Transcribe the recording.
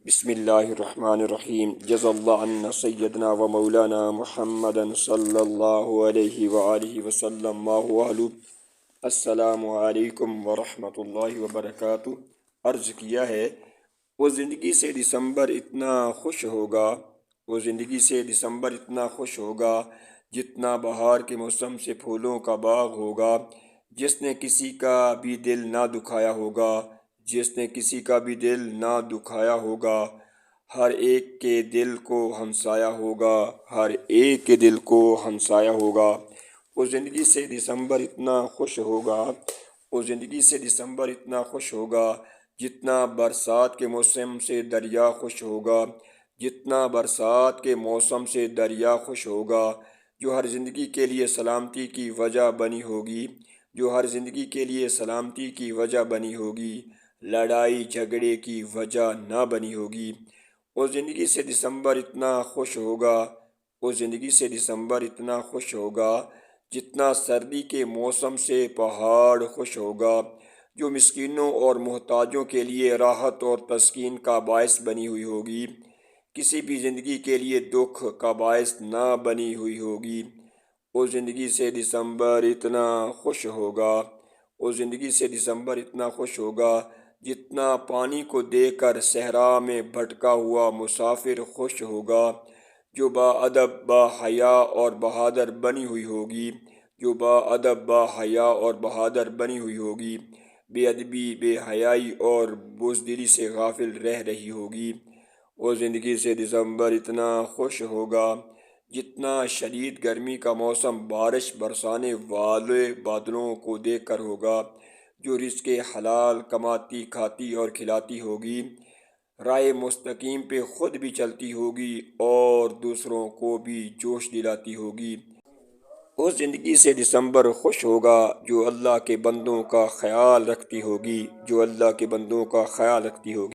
بسم اللہ الرحمن الرحیم جزا اللہ عنا سیدنا و مولانا محمد صلی اللہ علیہ وآلہ وسلم ما هو اہلو۔ السلام علیکم ورحمۃ اللہ وبرکاتہ۔ عرض کیا ہے وہ زندگی سے دسمبر اتنا خوش ہوگا، وہ زندگی سے دسمبر اتنا خوش ہوگا جتنا بہار کے موسم سے پھولوں کا باغ ہوگا، جس نے کسی کا بھی دل نہ دکھایا ہوگا، جس نے کسی کا بھی دل نہ دکھایا ہوگا، ہر ایک کے دل کو ہمسایا ہوگا، ہر ایک کے دل کو ہمسایا ہوگا۔ وہ زندگی سے دسمبر اتنا خوش ہوگا، وہ زندگی سے دسمبر اتنا خوش ہوگا جتنا برسات کے موسم سے دریا خوش ہوگا، جتنا برسات کے موسم سے دریا خوش ہوگا، جو ہر زندگی کے لیے سلامتی کی وجہ بنی ہوگی، جو ہر زندگی کے لیے سلامتی کی وجہ بنی ہوگی، لڑائی جھگڑے کی وجہ نہ بنی ہوگی۔ وہ زندگی سے دسمبر اتنا خوش ہوگا، وہ زندگی سے دسمبر اتنا خوش ہوگا جتنا سردی کے موسم سے پہاڑ خوش ہوگا، جو مسکینوں اور محتاجوں کے لیے راحت اور تسکین کا باعث بنی ہوئی ہوگی، کسی بھی زندگی کے لیے دکھ کا باعث نہ بنی ہوئی ہوگی۔ وہ زندگی سے دسمبر اتنا خوش ہوگا، وہ زندگی سے دسمبر اتنا خوش ہوگا جتنا پانی کو دیکھ کر صحرا میں بھٹکا ہوا مسافر خوش ہوگا، جو با ادب با حیا اور بہادر بنی ہوئی ہوگی، جو با ادب با حیا اور بہادر بنی ہوئی ہوگی، بے ادبی، بے حیائی اور بزدلی سے غافل رہ رہی ہوگی۔ وہ زندگی سے دسمبر اتنا خوش ہوگا جتنا شدید گرمی کا موسم بارش برسانے والے بادلوں کو دیکھ کر ہوگا، جو رزق حلال کماتی کھاتی اور کھلاتی ہوگی، راہ مستقیم پہ خود بھی چلتی ہوگی اور دوسروں کو بھی جوش دلاتی ہوگی۔ وہ زندگی سے دسمبر خوش ہوگا جو اللہ کے بندوں کا خیال رکھتی ہوگی، جو اللہ کے بندوں کا خیال رکھتی ہوگی۔